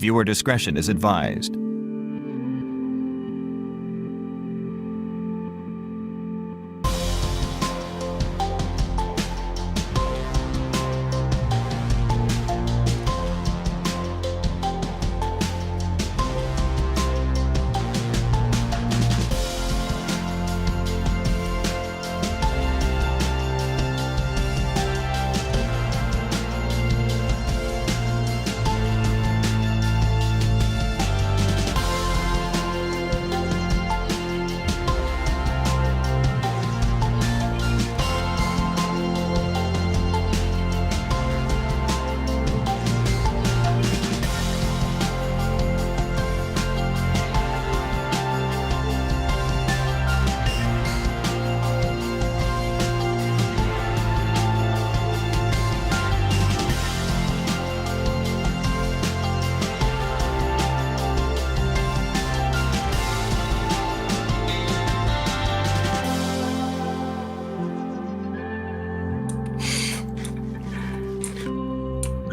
Viewer discretion is advised.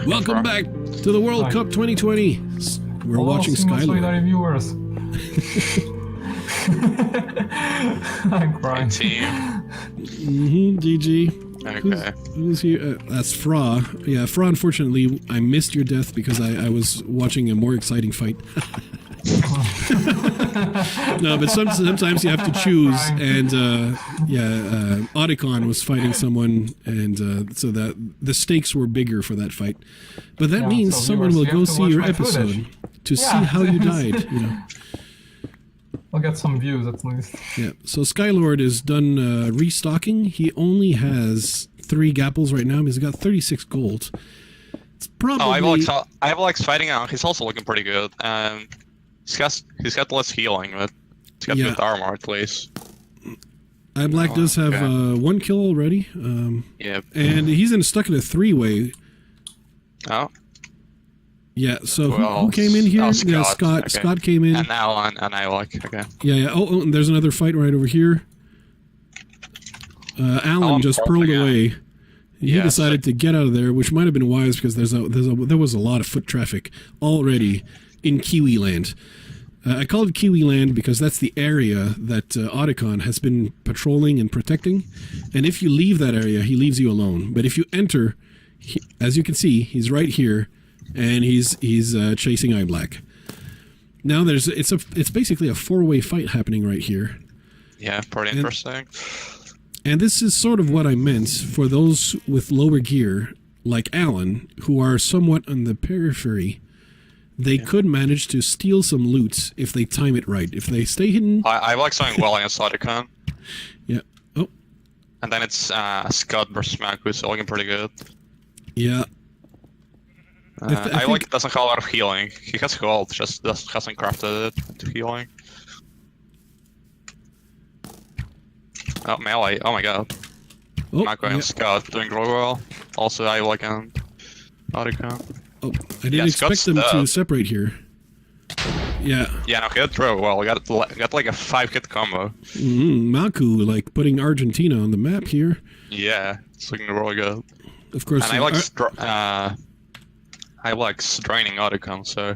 Welcome back to the World Cup 2020. We're watching Skylord. Viewers. I'm crying. GG. Okay. Who's here? That's Fra. Yeah, Fra, unfortunately, I missed your death because I was watching a more exciting fight. No, but sometimes you have to choose, and Audicon was fighting someone, and so that the stakes were bigger for that fight. But that means so someone will go see your episode to see how you died. You know. I'll get some views at least. Yeah. So Skylord is done restocking. He only has 3 gapples right now. He's got 36 gold. It's probably. Oh, Ivolak's fighting out. He's also looking pretty good. He's got less healing, but he's got good armor at least. Iblack does have 1 kill already. Yep. And he's stuck in a 3-way. Oh. Yeah, so who came in here? Scott. Yeah, Scott. Okay. Scott came in. And Alan and Ivolak. Okay. Yeah. Oh, and there's another fight right over here. Alan just pearled away. He decided to get out of there, which might have been wise because there was a lot of foot traffic already in Kiwi Land. I call it Kiwi Land because that's the area that Audicon has been patrolling and protecting. And if you leave that area, he leaves you alone. But if you enter, as you can see, he's right here, and he's chasing Iblack. Now it's basically a 4-way fight happening right here. Yeah, pretty interesting. And this is sort of what I meant for those with lower gear, like Alan, who are somewhat on the periphery. They could manage to steal some loot if they time it right. If they stay hidden... I like something well against Audicon. Yeah. Oh. And then it's Scott versus Mac, who's looking pretty good. Yeah. I like doesn't have a lot of healing. He has gold, just hasn't crafted it into healing. Oh, melee. Oh my god. Oh, Mako and Scott doing really well. Also, Ivolak and Audicon. Oh, I didn't expect them to separate here. Yeah. Yeah, no, he did really well. We got like a 5-hit combo. Maku, like putting Argentina on the map here. Yeah, it's looking really good. Of course. And I like draining Audicon, so...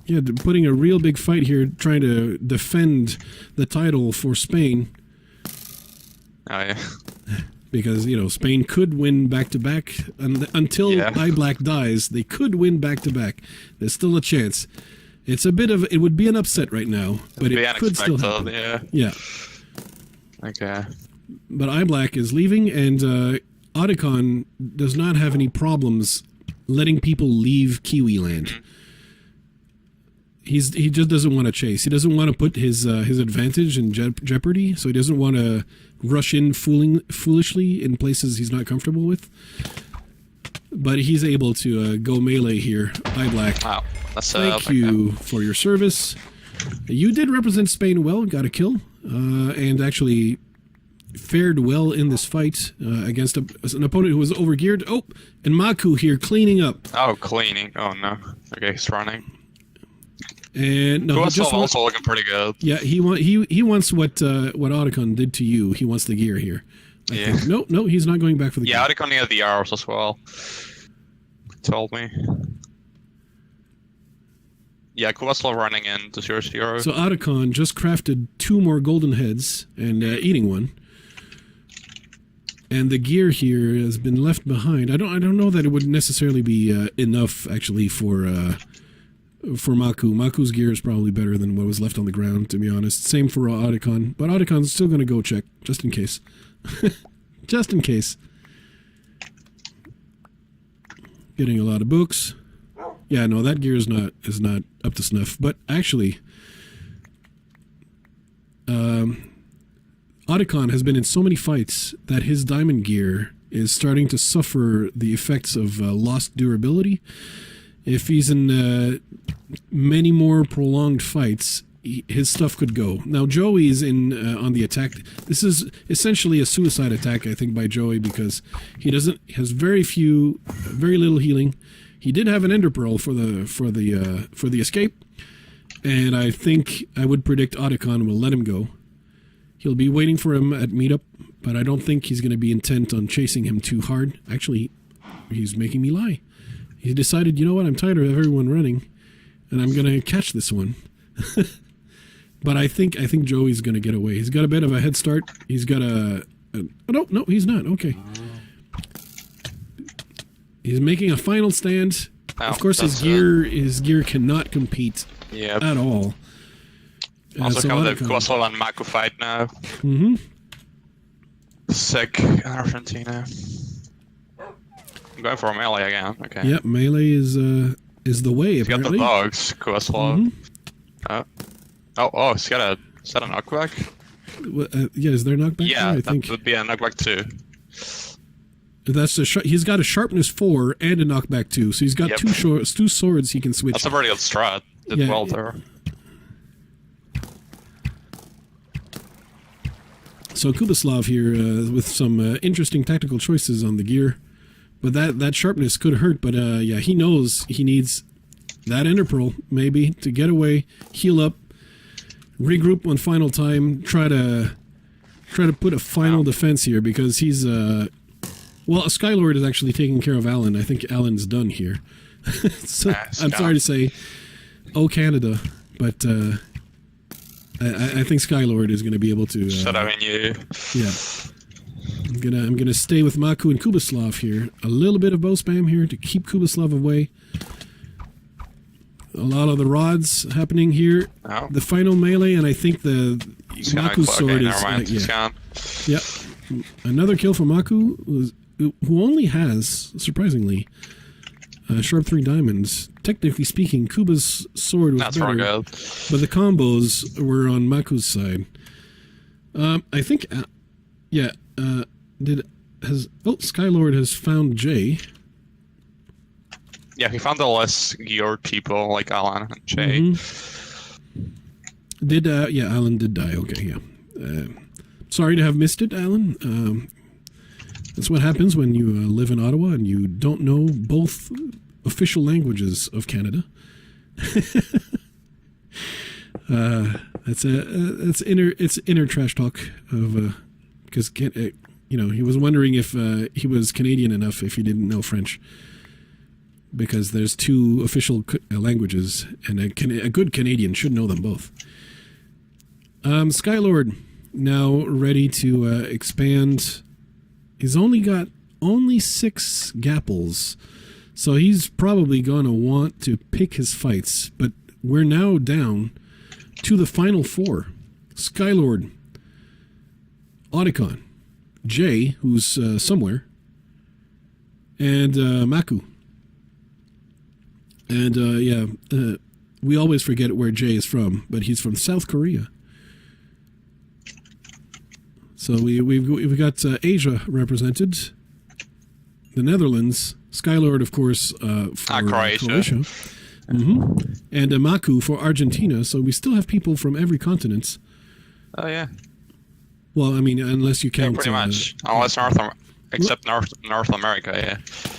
Yeah, putting a real big fight here, trying to defend the title for Spain. Oh, yeah. Because, you know, Spain could win back-to-back. Until Iblack dies, they could win back-to-back. There's still a chance. It's a bit of... It would be an upset right now, but it could still happen. Yeah. Okay. But Iblack is leaving, and Audicon does not have any problems letting people leave Kiwi Land. He just doesn't want to chase. He doesn't want to put his advantage in jeopardy, so he doesn't want to rush in foolishly in places he's not comfortable with. But he's able to go melee here. Iblack. Wow. Thank you for your service. You did represent Spain well, got a kill, and actually fared well in this fight against an opponent who was overgeared. Oh, and Maku here cleaning up. Oh, cleaning. Oh no. Okay, he's running. And no, he also looking pretty good. Yeah, he wants what Audicon did to you. He wants the gear here. I think. No, he's not going back for the gear. Yeah, Audicon needed the arrows as well. He told me. Yeah, Kuvaslav running into 0-0. So Otacon just crafted 2 more golden heads and eating one. And the gear here has been left behind. I don't know that it would necessarily be enough actually for Maku. Maku's gear is probably better than what was left on the ground, to be honest. Same for Otacon, but Otacon's still going to go check just in case. Just in case. Getting a lot of books. Yeah, no, that gear is not up to snuff. But actually, Otacon has been in so many fights that his diamond gear is starting to suffer the effects of lost durability. If he's in many more prolonged fights, his stuff could go. Now, Joey's on the attack. This is essentially a suicide attack, I think, by Joey, because he has very little healing. He did have an Ender Pearl for the escape, and I think I would predict Otacon will let him go. He'll be waiting for him at meetup, but I don't think he's going to be intent on chasing him too hard. Actually, he's making me lie. He decided, you know what, I'm tired of everyone running, and I'm going to catch this one. But I think Joey's going to get away. He's got a bit of a head start. He's got oh, no, he's not. Okay. He's making a final stand. Oh, of course, his gear cannot compete at all. Also, so the Kuvaslav and Maku fight now. Mm-hmm. Sick, Argentina. I'm going for a melee again. Okay. Yep, melee is the way. He's apparently. got the dogs, Kuvaslav. Is that a knockback? Yeah, is there knockback? Yeah, I that think would be a knockback too. That's he's got a sharpness 4 and a knockback 2, so he's got two swords he can switch. That's a very good strat. Did well there. So Kuvaslav here with some interesting tactical choices on the gear, but that sharpness could hurt. But yeah, he knows he needs that Ender Pearl maybe to get away, heal up, regroup one final time, try to put a final defense here because he's well, Skylord is actually taking care of Alan. I think Alan's done here. So, I'm sorry to say, oh Canada, but I think Skylord is going to be able to. Shut up, you. Yeah, I'm gonna stay with Maku and Kuvaslav here. A little bit of bow spam here to keep Kuvaslav away. A lot of the rods happening here. Oh. The final melee, and I think the Maku's sword is. Yeah. Another kill for Maku, who only has, surprisingly, sharp 3 diamonds. Technically speaking, Kuba's sword was better, but the combos were on Maku's side. I think, Skylord has found Jay. Yeah, he found the less geared people like Alan and Jay. Mm-hmm. Alan did die. Okay, yeah. Sorry to have missed it, Alan. That's what happens when you live in Ottawa and you don't know both official languages of Canada. It's inner trash talk of because he was wondering if he was Canadian enough if he didn't know French, because there's 2 official languages and a good Canadian should know them both. Skylord now ready to expand. He's only got 6 gapples, so he's probably going to want to pick his fights, but we're now down to the final 4. Skylord, Otacon, Jay, who's somewhere, and Maku. And we always forget where Jay is from, but he's from South Korea. So we've got Asia represented, the Netherlands, Skylord, of course, for Croatia. Mm-hmm. And Maku for Argentina. So we still have people from every continent. Oh yeah. Well, I mean, unless you count pretty much, unless except North America, yeah.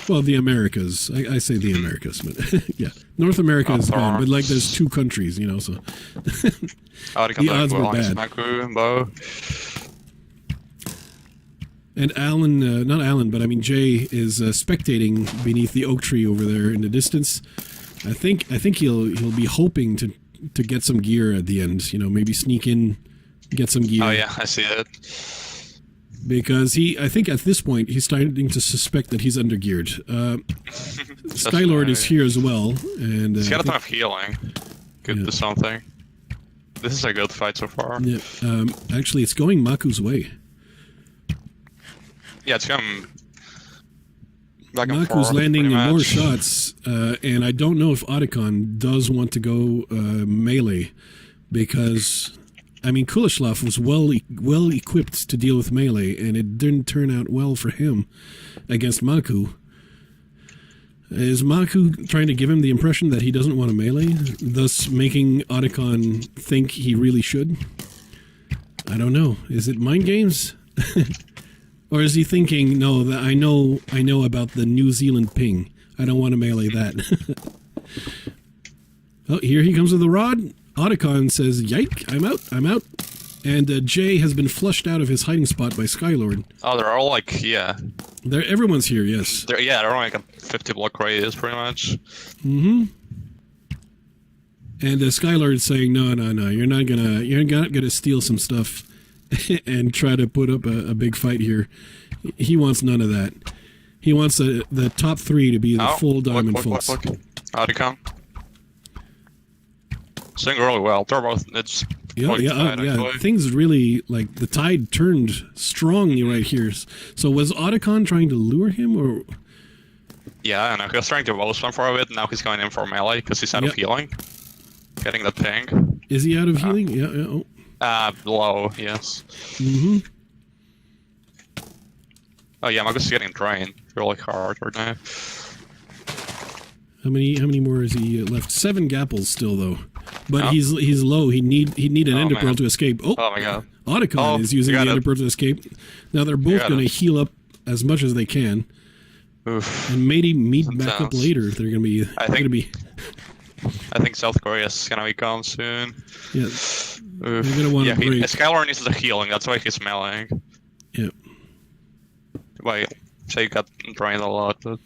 Well, the Americas. I say the Americas, but yeah, North America is bad. But like, there's 2 countries, so the odds were bad. Maku and Bo. And Alan, not Alan, but I mean Jay is spectating beneath the oak tree over there in the distance. I think he'll be hoping to get some gear at the end. You know, maybe sneak in, get some gear. Oh yeah, I see it. Because I think at this point he's starting to suspect that he's undergeared. Skylord is here as well, and he's got a ton of healing. Could do something. This is a good fight so far. Yeah, actually, it's going Maku's way. Yeah, it's going back and Maku's forth, landing in pretty more much. shots, and I don't know if Otacon does want to go melee, because I mean Kuleshov was well equipped to deal with melee, and it didn't turn out well for him against Maku. Is Maku trying to give him the impression that he doesn't want to melee, thus making Otacon think he really should? I don't know. Is it mind games? Or is he thinking, no, that I know about the New Zealand ping. I don't want to melee that. Oh, here he comes with the rod. Otacon says, yike, I'm out. And Jay has been flushed out of his hiding spot by Skylord. Oh, they're all like, yeah. Everyone's here, yes. They're all like a 50 block radius, pretty much. Mm-hmm. And Skylord's saying, no, you're not gonna steal some stuff and try to put up a big fight here. He wants none of that. He wants the top 3 to be the full diamond folks. Look. Otacon. It's doing really well. They're both, it's Yeah. Things really, like, the tide turned strongly right here. So was Otacon trying to lure him, or? Yeah, I know. He was trying to roast one for a bit, now he's going in for melee, because he's out of healing. Getting the ping. Is he out of healing? Yeah. Oh. Low, yes. Mm-hmm. Oh yeah, Magus is getting drained really hard right now. How many more is he left? 7 gapples still, though. But he's low. He'd need an Ender Pearl to escape. Oh my god. Otacon is using the Ender Pearl to escape. Now they're both going to heal up as much as they can. Oof. And maybe meet back up later. They're going to be. I think South Korea is going to be gone soon. Yeah. Oof. They're going to want to break. Skylord needs the healing. That's why he's meleeing. Yeah. Wait, Jay got drained a lot, but.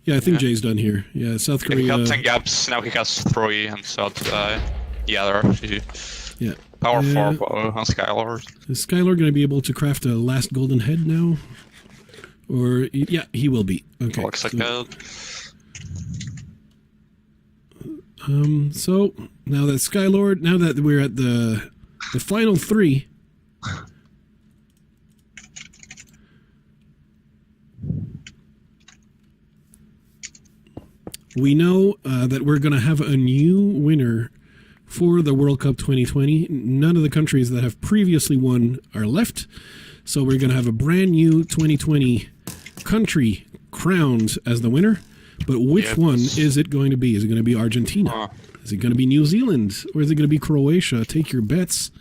Yeah, I think Jay's done here. Yeah, South Korea. He got 10 gaps, now he has 3, and so yeah, they're actually power 4 on Skylord. Is Skylord going to be able to craft a last golden head now? Or, yeah, he will be. Okay. Looks like that. So, now that we're at the final 3... We know that we're going to have a new winner for the World Cup 2020. None of the countries that have previously won are left. So we're going to have a brand new 2020 country crowned as the winner. But which one is it going to be? Is it going to be Argentina? Is it going to be New Zealand? Or is it going to be Croatia? Take your bets.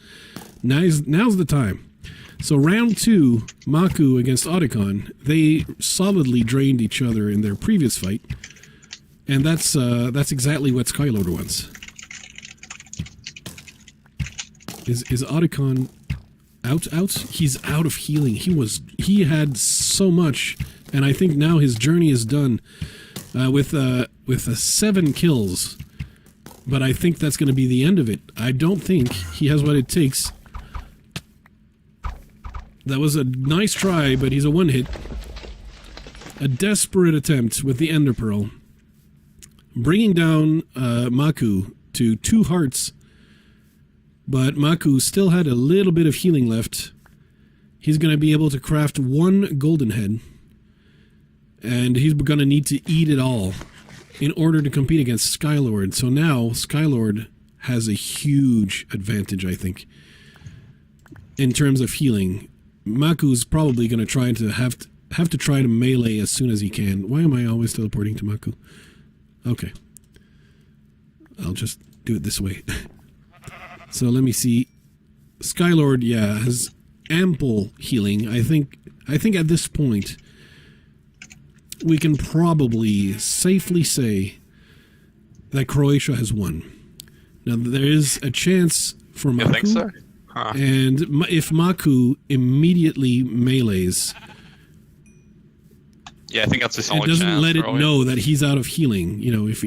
Now's the time. So round 2, Maku against Otacon, they solidly drained each other in their previous fight. And that's exactly what Skylord wants. Is Otacon out? He's out of healing. He had so much, and I think now his journey is done with 7 kills. But I think that's going to be the end of it. I don't think he has what it takes. That was a nice try, but he's a one-hit. A desperate attempt with the Ender Pearl. Bringing down Maku to 2 hearts, but Maku still had a little bit of healing left. He's going to be able to craft 1 golden head, and he's going to need to eat it all in order to compete against Skylord. So now Skylord has a huge advantage, I think, in terms of healing. Maku's probably going to try to have to try to melee as soon as he can. Why am I always teleporting to Maku? Okay. I'll just do it this way. So let me see. Skylord, has ample healing. I think at this point we can probably safely say that Croatia has won. Now there is a chance for Maku. You think so? Huh. And if Maku immediately melees, Yeah, I think that's his It only doesn't chance. let it probably. know that he's out of healing. You know, if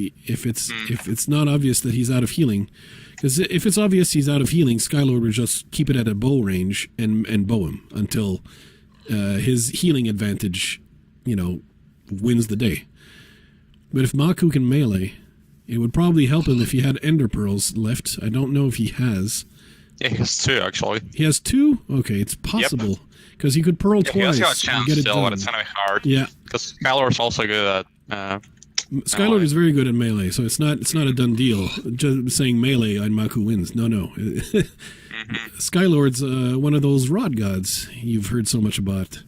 it's not obvious that he's out of healing, because if it's obvious he's out of healing, Skylord would just keep it at a bow range and bow him until his healing advantage, wins the day. But if Maku can melee, it would probably help him if he had Ender Pearls left. I don't know if he has. Yeah, he has 2 actually. He has 2? Okay, it's possible. Because he could pearl Yeah, he twice has got a and chance get it still, done. but it's kind of hard. Yeah. Because Skylord's also good at. Skylord is very good at melee, so it's not a done deal. Just saying melee and Maku wins. No. Skylord's one of those rod gods you've heard so much about.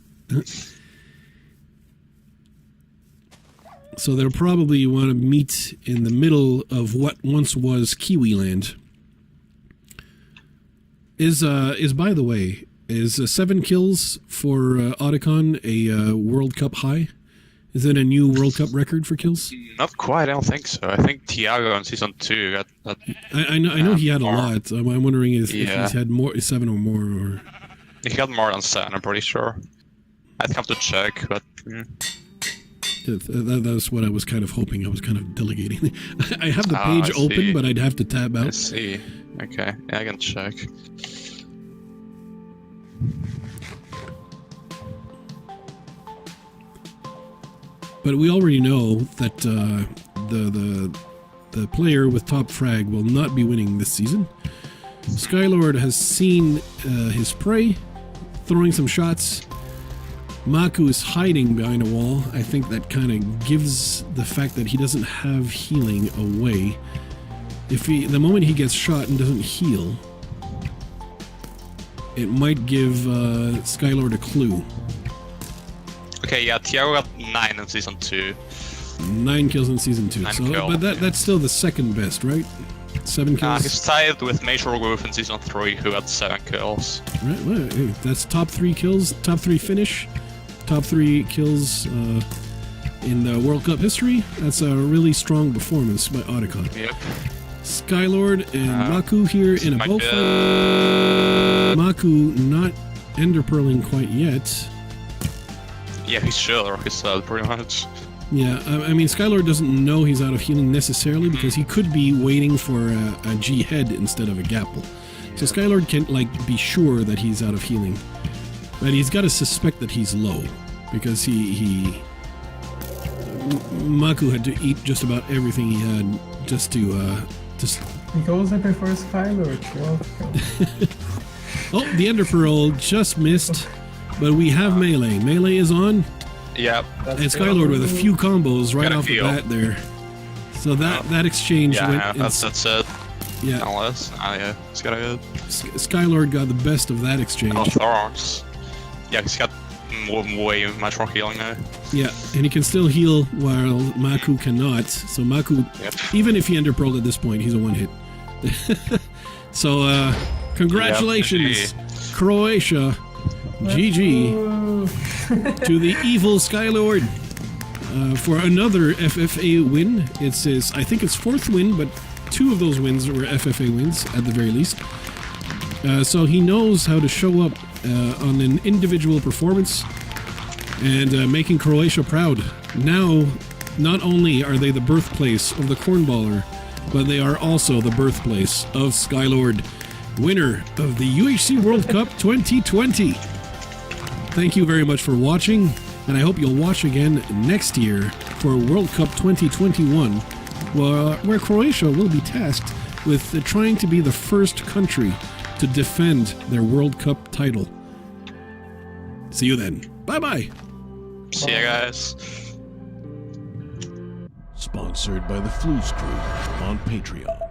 So they'll probably want to meet in the middle of what once was Kiwi Land. Is by the way, is 7 kills for Otacon a World Cup high? Is it a new World Cup record for kills? Not quite, I don't think so. I think Tiago in Season 2 got that. I know he had a more. lot. I'm wondering if he's had more, 7 or more. Or... He got more than 7, I'm pretty sure. I'd have to check, but... That's what I was kind of hoping. I was kind of delegating. I have the I page open, see. but I'd have to tab I out. see. Okay, yeah, I can check. But we already know that the player with top frag will not be winning this season. Skylord has seen his prey, throwing some shots. Maku is hiding behind a wall. I think that kind of gives the fact that he doesn't have healing away. The moment he gets shot and doesn't heal, it might give Skylord a clue. Okay, yeah, Tiago got 9 in Season 2. 9 kills in Season 2. 9 So, kills, but that's still the second best, right? 7 kills. He's tied with Major Wolf in Season 3, who had 7 kills. Right, well, hey, that's top 3 kills, top 3 finish, top 3 kills in the World Cup history. That's a really strong performance by Otacon. Yep. Skylord and Maku here in a might bow be, fight. Maku not ender pearling quite yet. Yeah, he should, or he's pretty much. Yeah, I mean, Skylord doesn't know he's out of healing necessarily because he could be waiting for a G head instead of a Gapple. So Skylord can't, be sure that he's out of healing. But he's got to suspect that he's low because Maku had to eat just about everything he had just to, Because I prefer Skylord. Oh, the Ender Pearl just missed, but we have melee. Melee is on. Yep. And Skylord with a few combos right Gotta off the feel. bat there. So that exchange Yeah, went. yeah, that's it. Yeah, Unless, yeah, he's got a good. Skylord got the best of that exchange. Oh, Thorns. Yeah, he's got way much more healing now. Yeah, and he can still heal while Maku cannot. So Maku, Yep. even if he ender pearled at this point, he's a one hit. So congratulations, Croatia. GG to the evil Skylord for another FFA win. It's his, I think it's 4th win, but 2 of those wins were FFA wins at the very least. So he knows how to show up on an individual performance and making Croatia proud. Now, not only are they the birthplace of the Cornballer, but they are also the birthplace of Skylord, winner of the UHC World Cup 2020. Thank you very much for watching, and I hope you'll watch again next year for World Cup 2021, where Croatia will be tasked with trying to be the first country to defend their World Cup title. See you then. Bye-bye. See ya, guys. Sponsored by the Flues Crew on Patreon.